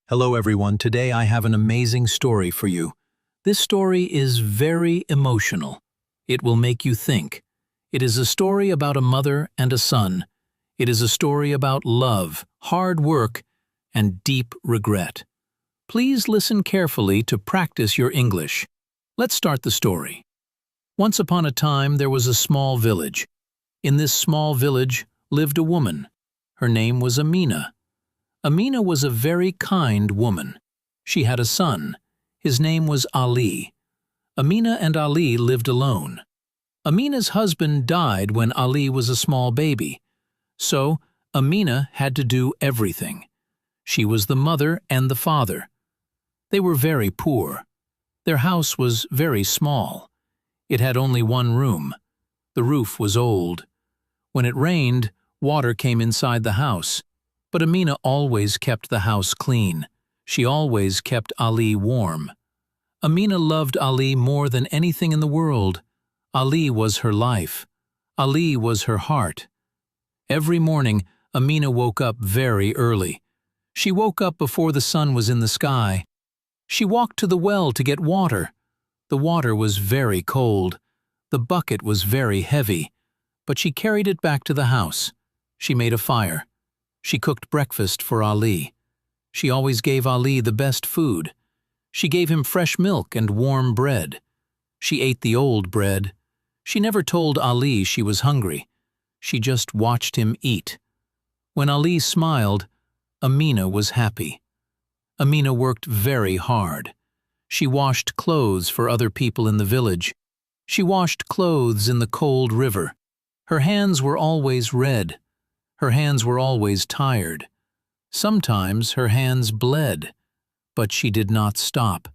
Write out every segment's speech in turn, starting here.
Hello everyone, today I have an amazing story for you. This story is very emotional. It will make you think. It is a story about a mother and a son. It is a story about love, hard work, and deep regret. Please listen carefully to practice your English. Let's start the story. Once upon a time there was a small village. In this small village lived a woman. Her name was Amina. Amina was a very kind woman. She had a son. His name was Ali. Amina and Ali lived alone. Amina's husband died when Ali was a small baby. So, Amina had to do everything. She was the mother and the father. They were very poor. Their house was very small. It had only one room. The roof was old. When it rained, water came inside the house. But Amina always kept the house clean. She always kept Ali warm. Amina loved Ali more than anything in the world. Ali was her life. Ali was her heart. Every morning, Amina woke up very early. She woke up before the sun was in the sky. She walked to the well to get water. The water was very cold. The bucket was very heavy. But she carried it back to the house. She made a fire. She cooked breakfast for Ali. She always gave Ali the best food. She gave him fresh milk and warm bread. She ate the old bread. She never told Ali she was hungry. She just watched him eat. When Ali smiled, Amina was happy. Amina worked very hard. She washed clothes for other people in the village. She washed clothes in the cold river. Her hands were always red. Her hands were always tired. Sometimes her hands bled, but she did not stop.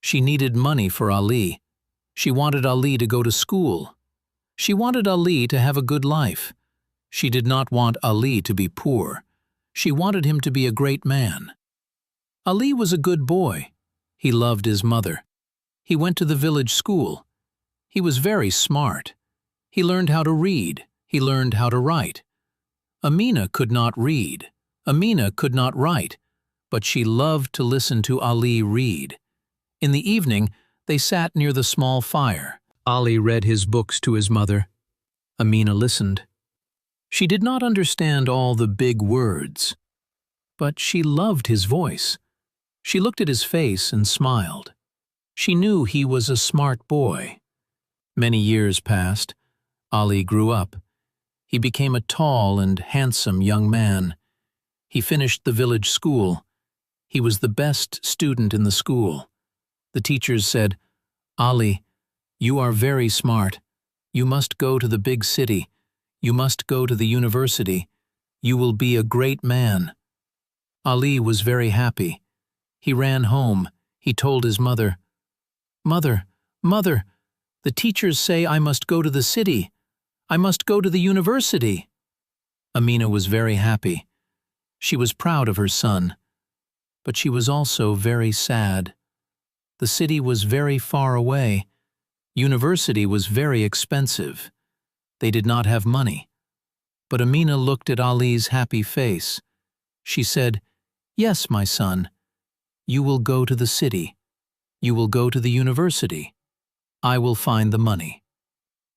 She needed money for Ali. She wanted Ali to go to school. She wanted Ali to have a good life. She did not want Ali to be poor. She wanted him to be a great man. Ali was a good boy. He loved his mother. He went to the village school. He was very smart. He learned how to read. He learned how to write. Amina could not read. Amina could not write, but she loved to listen to Ali read. In the evening, they sat near the small fire. Ali read his books to his mother. Amina listened. She did not understand all the big words, but she loved his voice. She looked at his face and smiled. She knew he was a smart boy. Many years passed. Ali grew up. He became a tall and handsome young man. He finished the village school. He was the best student in the school. The teachers said, "Ali, you are very smart. You must go to the big city. You must go to the university. You will be a great man." Ali was very happy. He ran home. He told his mother, "Mother, mother, the teachers say I must go to the city. I must go to the university." Amina was very happy. She was proud of her son, but she was also very sad. The city was very far away. University was very expensive. They did not have money. But Amina looked at Ali's happy face. She said, "Yes, my son, you will go to the city. You will go to the university. I will find the money."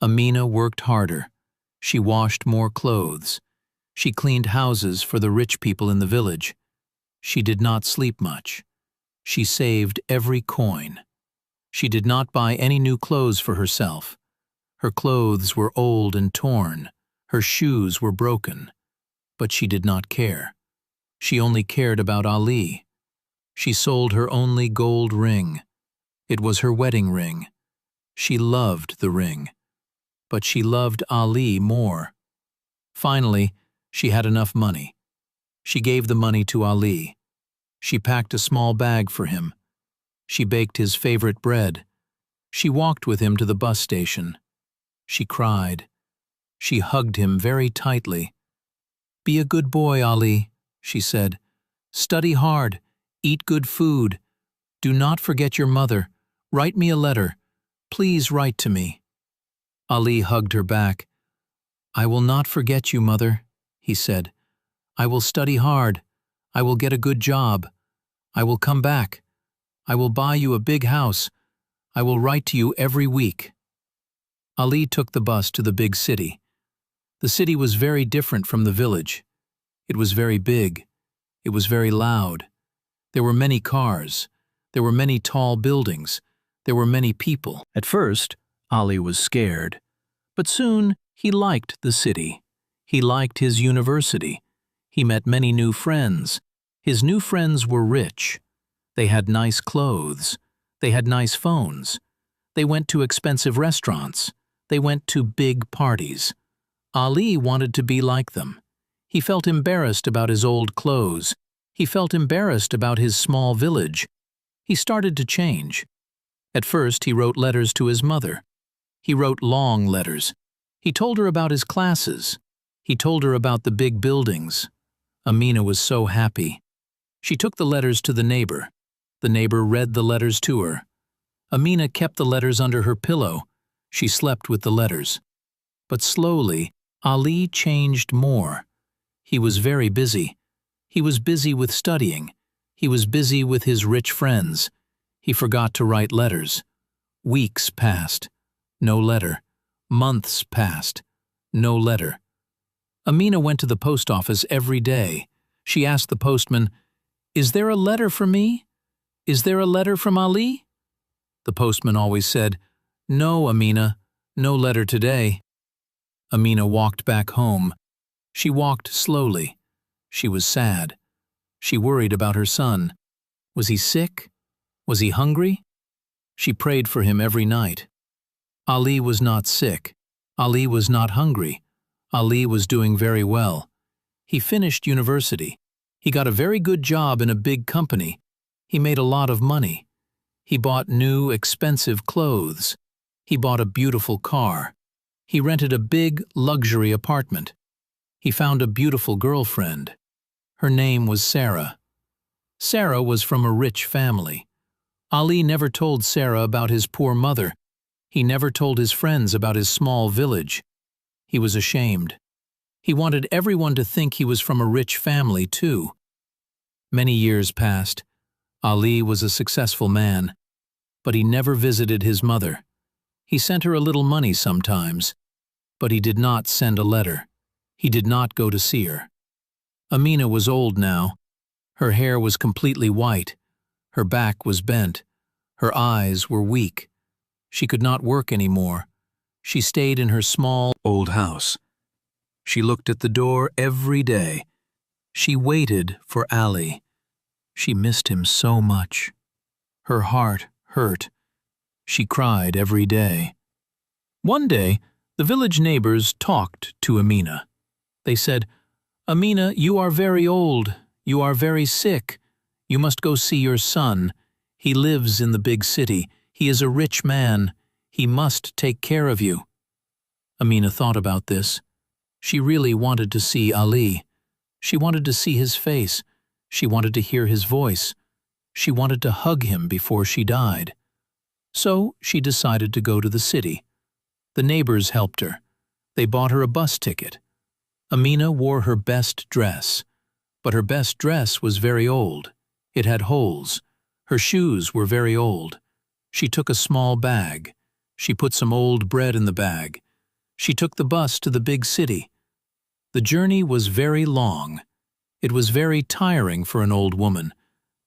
Amina worked harder. She washed more clothes. She cleaned houses for the rich people in the village. She did not sleep much. She saved every coin. She did not buy any new clothes for herself. Her clothes were old and torn. Her shoes were broken. But she did not care. She only cared about Ali. She sold her only gold ring. It was her wedding ring. She loved the ring. But she loved Ali more. Finally, she had enough money. She gave the money to Ali. She packed a small bag for him. She baked his favorite bread. She walked with him to the bus station. She cried. She hugged him very tightly. "Be a good boy, Ali," she said. "Study hard. Eat good food. Do not forget your mother. Write me a letter. Please write to me." Ali hugged her back. "I will not forget you, mother," he said. "I will study hard. I will get a good job. I will come back. I will buy you a big house. I will write to you every week." Ali took the bus to the big city. The city was very different from the village. It was very big. It was very loud. There were many cars. There were many tall buildings. There were many people. At first, Ali was scared. But soon, he liked the city. He liked his university. He met many new friends. His new friends were rich. They had nice clothes. They had nice phones. They went to expensive restaurants. They went to big parties. Ali wanted to be like them. He felt embarrassed about his old clothes. He felt embarrassed about his small village. He started to change. At first, he wrote letters to his mother. He wrote long letters. He told her about his classes. He told her about the big buildings. Amina was so happy. She took the letters to the neighbor. The neighbor read the letters to her. Amina kept the letters under her pillow. She slept with the letters. But slowly, Ali changed more. He was very busy. He was busy with studying. He was busy with his rich friends. He forgot to write letters. Weeks passed. No letter. Months passed. No letter. Amina went to the post office every day. She asked the postman, "Is there a letter for me? Is there a letter from Ali?" The postman always said, "No, Amina, no letter today." Amina walked back home. She walked slowly. She was sad. She worried about her son. Was he sick? Was he hungry? She prayed for him every night. Ali was not sick. Ali was not hungry. Ali was doing very well. He finished university. He got a very good job in a big company. He made a lot of money. He bought new, expensive clothes. He bought a beautiful car. He rented a big, luxury apartment. He found a beautiful girlfriend. Her name was Sarah. Sarah was from a rich family. Ali never told Sarah about his poor mother. He never told his friends about his small village. He was ashamed. He wanted everyone to think he was from a rich family, too. Many years passed. Ali was a successful man, but he never visited his mother. He sent her a little money sometimes, but he did not send a letter. He did not go to see her. Amina was old now. Her hair was completely white. Her back was bent. Her eyes were weak. She could not work anymore. She stayed in her small, old house. She looked at the door every day. She waited for Ali. She missed him so much. Her heart hurt. She cried every day. One day, the village neighbors talked to Amina. They said, "Amina, you are very old. You are very sick. You must go see your son. He lives in the big city. He is a rich man. He must take care of you." Amina thought about this. She really wanted to see Ali. She wanted to see his face. She wanted to hear his voice. She wanted to hug him before she died. So she decided to go to the city. The neighbors helped her. They bought her a bus ticket. Amina wore her best dress. But her best dress was very old. It had holes. Her shoes were very old. She took a small bag. She put some old bread in the bag. She took the bus to the big city. The journey was very long. It was very tiring for an old woman,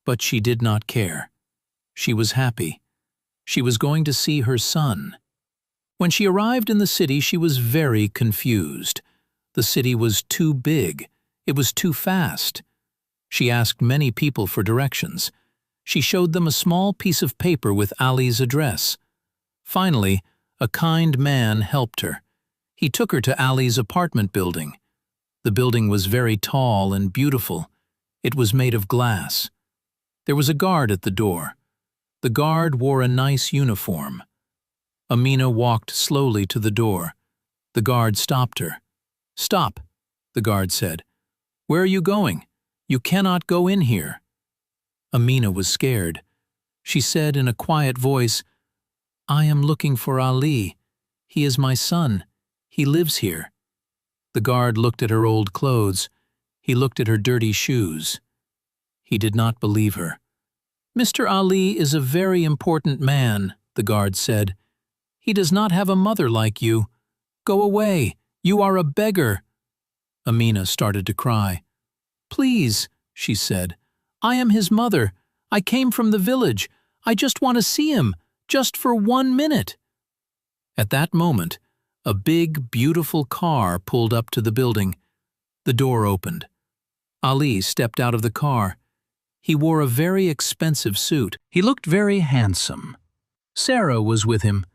but she did not care. She was happy. She was going to see her son. When she arrived in the city, she was very confused. The city was too big. It was too fast. She asked many people for directions. She showed them a small piece of paper with Ali's address. Finally, a kind man helped her. He took her to Ali's apartment building. The building was very tall and beautiful. It was made of glass. There was a guard at the door. The guard wore a nice uniform. Amina walked slowly to the door. The guard stopped her. "Stop," the guard said. "Where are you going? You cannot go in here." Amina was scared. She said in a quiet voice, "I am looking for Ali. He is my son. He lives here." The guard looked at her old clothes. He looked at her dirty shoes. He did not believe her. "Mr. Ali is a very important man," the guard said. "He does not have a mother like you. Go away. You are a beggar." Amina started to cry. "Please," she said. "I am his mother. I came from the village. I just want to see him, just for 1 minute." At that moment, a big, beautiful car pulled up to the building. The door opened. Ali stepped out of the car. He wore a very expensive suit. He looked very handsome. Sarah was with him.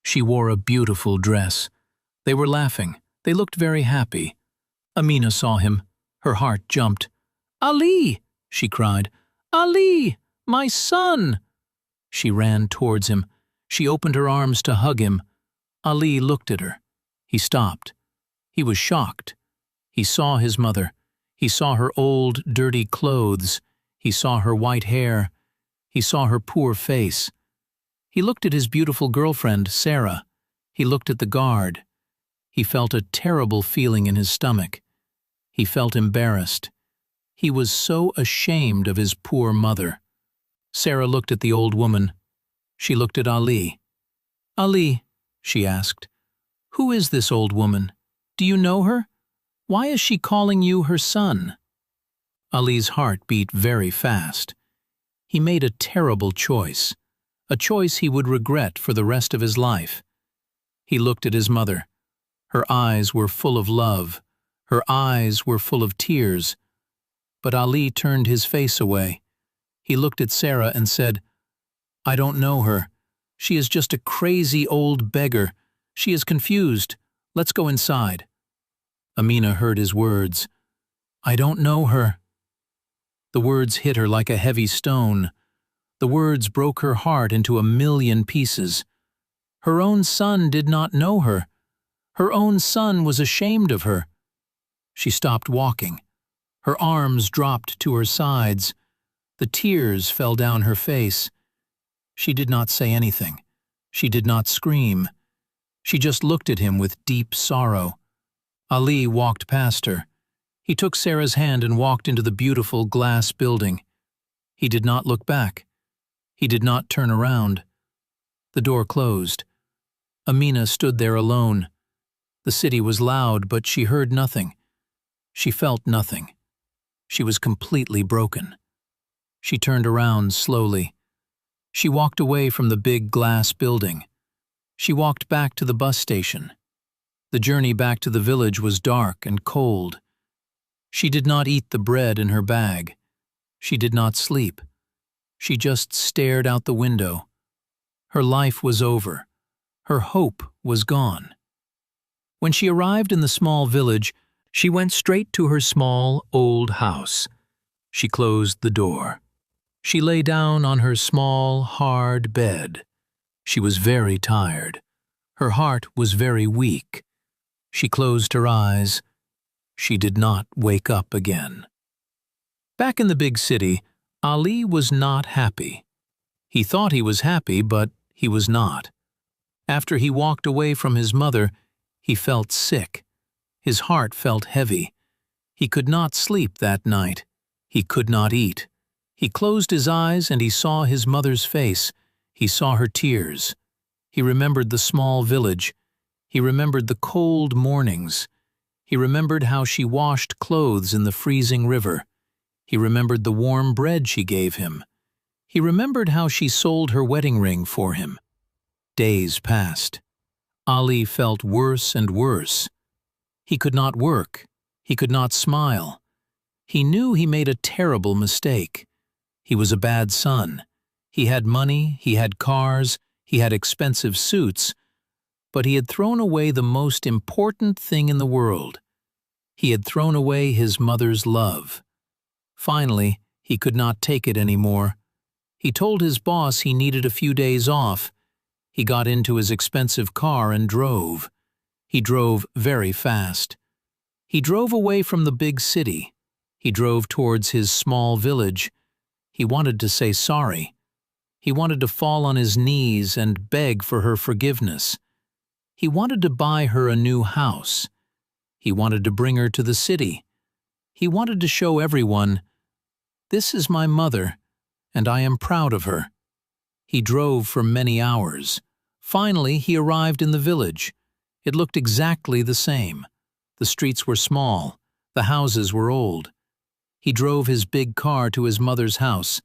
She wore a beautiful dress. They were laughing. They looked very happy. Amina saw him. Her heart jumped. "Ali!" she cried. "Ali! My son!" She ran towards him. She opened her arms to hug him. Ali looked at her. He stopped. He was shocked. He saw his mother. He saw her old, dirty clothes. He saw her white hair. He saw her poor face. He looked at his beautiful girlfriend, Sarah. He looked at the guard. He felt a terrible feeling in his stomach. He felt embarrassed. He was so ashamed of his poor mother. Sarah looked at the old woman. She looked at Ali. "Ali," she asked, "who is this old woman? Do you know her? Why is she calling you her son?" Ali's heart beat very fast. He made a terrible choice, a choice he would regret for the rest of his life. He looked at his mother. Her eyes were full of love. Her eyes were full of tears. But Ali turned his face away. He looked at Sarah and said, "I don't know her. She is just a crazy old beggar. She is confused. Let's go inside." Amina heard his words. "I don't know her." The words hit her like a heavy stone. The words broke her heart into 1,000,000 pieces. Her own son did not know her. Her own son was ashamed of her. She stopped walking. Her arms dropped to her sides. The tears fell down her face. She did not say anything. She did not scream. She just looked at him with deep sorrow. Ali walked past her. He took Sarah's hand and walked into the beautiful glass building. He did not look back. He did not turn around. The door closed. Amina stood there alone. The city was loud, but she heard nothing. She felt nothing. She was completely broken. She turned around slowly. She walked away from the big glass building. She walked back to the bus station. The journey back to the village was dark and cold. She did not eat the bread in her bag. She did not sleep. She just stared out the window. Her life was over. Her hope was gone. When she arrived in the small village, she went straight to her small, old house. She closed the door. She lay down on her small, hard bed. She was very tired. Her heart was very weak. She closed her eyes. She did not wake up again. Back in the big city, Ali was not happy. He thought he was happy, but he was not. After he walked away from his mother, he felt sick. His heart felt heavy. He could not sleep that night. He could not eat. He closed his eyes and he saw his mother's face. He saw her tears. He remembered the small village. He remembered the cold mornings. He remembered how she washed clothes in the freezing river. He remembered the warm bread she gave him. He remembered how she sold her wedding ring for him. Days passed. Ali felt worse and worse. He could not work. He could not smile. He knew he made a terrible mistake. He was a bad son. He had money, he had cars, he had expensive suits, but he had thrown away the most important thing in the world. He had thrown away his mother's love. Finally, he could not take it anymore. He told his boss he needed a few days off. He got into his expensive car and drove. He drove very fast. He drove away from the big city. He drove towards his small village. He wanted to say sorry. He wanted to fall on his knees and beg for her forgiveness. He wanted to buy her a new house. He wanted to bring her to the city. He wanted to show everyone, "This is my mother. and I am proud of her." He drove for many hours. Finally, he arrived in the village. It looked exactly the same. The streets were small. The houses were old. He drove his big car to his mother's house.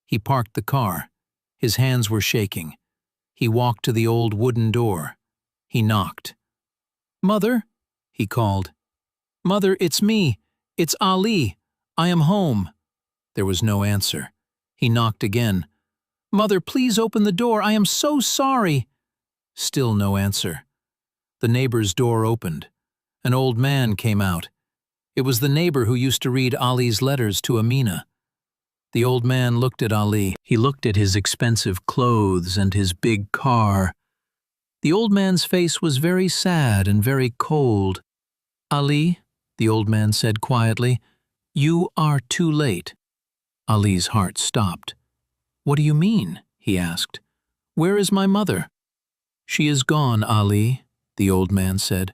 He parked the car. His hands were shaking. He walked to the old wooden door. He knocked. "Mother," he called. "Mother, it's me. It's Ali. I am home." There was no answer. He knocked again. "Mother, please open the door. I am so sorry." Still no answer. The neighbor's door opened. An old man came out. It was the neighbor who used to read Ali's letters to Amina. The old man looked at Ali. He looked at his expensive clothes and his big car. The old man's face was very sad and very cold. "Ali," the old man said quietly, "you are too late." Ali's heart stopped. "What do you mean?" he asked. "Where is my mother?" "She is gone, Ali," the old man said.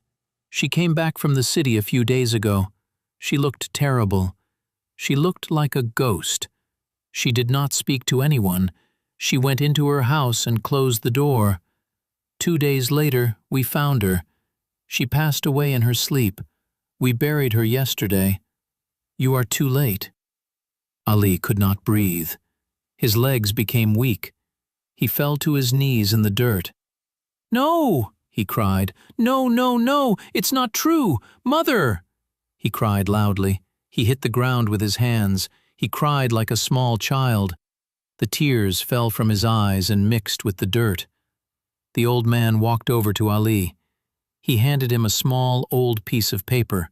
"She came back from the city a few days ago. She looked terrible. She looked like a ghost. She did not speak to anyone. She went into her house and closed the door. 2 days later, we found her. She passed away in her sleep. We buried her yesterday. You are too late." Ali could not breathe. His legs became weak. He fell to his knees in the dirt. "No!" he cried. "No, no, no! It's not true! Mother!" He cried loudly. He hit the ground with his hands. He cried like a small child. The tears fell from his eyes and mixed with the dirt. The old man walked over to Ali. He handed him a small, old piece of paper.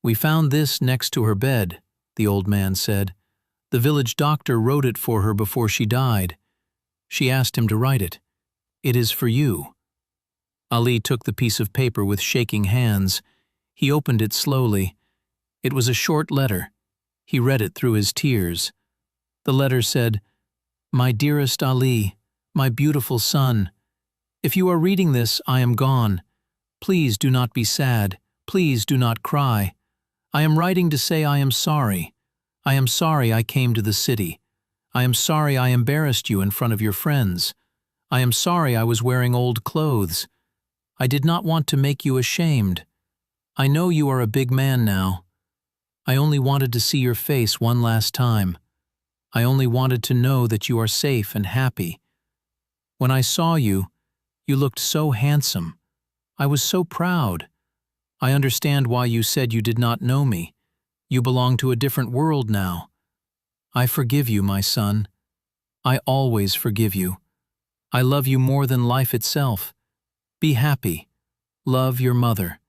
"We found this next to her bed," the old man said. "The village doctor wrote it for her before she died. She asked him to write it. It is for you." Ali took the piece of paper with shaking hands. He opened it slowly. It was a short letter. He read it through his tears. The letter said, "My dearest Ali, my beautiful son, if you are reading this, I am gone. Please do not be sad. Please do not cry. I am writing to say I am sorry. I am sorry I came to the city. I am sorry I embarrassed you in front of your friends. I am sorry I was wearing old clothes. I did not want to make you ashamed. I know you are a big man now. I only wanted to see your face one last time. I only wanted to know that you are safe and happy. When I saw you, you looked so handsome. I was so proud. I understand why you said you did not know me. You belong to a different world now. I forgive you, my son. I always forgive you. I love you more than life itself. Be happy. Love your mother."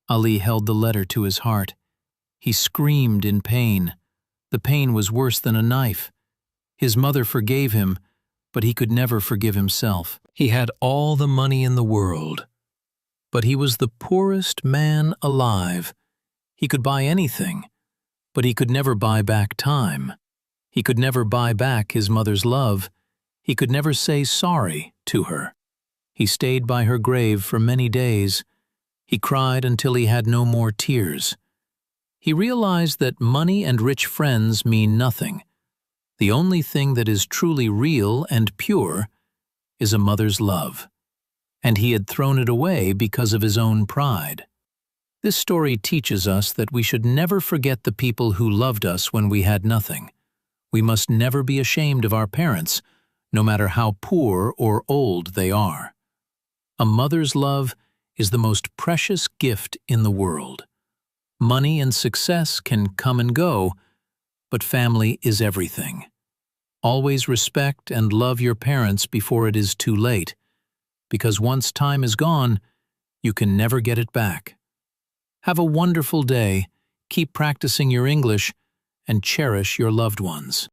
Ali held the letter to his heart. He screamed in pain. The pain was worse than a knife. His mother forgave him, but he could never forgive himself. He had all the money in the world, but he was the poorest man alive. He could buy anything, but he could never buy back time. He could never buy back his mother's love. He could never say sorry to her. He stayed by her grave for many days. He cried until he had no more tears. He realized that money and rich friends mean nothing. The only thing that is truly real and pure is a mother's love, and he had thrown it away because of his own pride. This story teaches us that we should never forget the people who loved us when we had nothing. We must never be ashamed of our parents, no matter how poor or old they are. A mother's love is the most precious gift in the world. Money and success can come and go, but family is everything. Always respect and love your parents before it is too late, because once time is gone, you can never get it back. Have a wonderful day, keep practicing your English, and cherish your loved ones.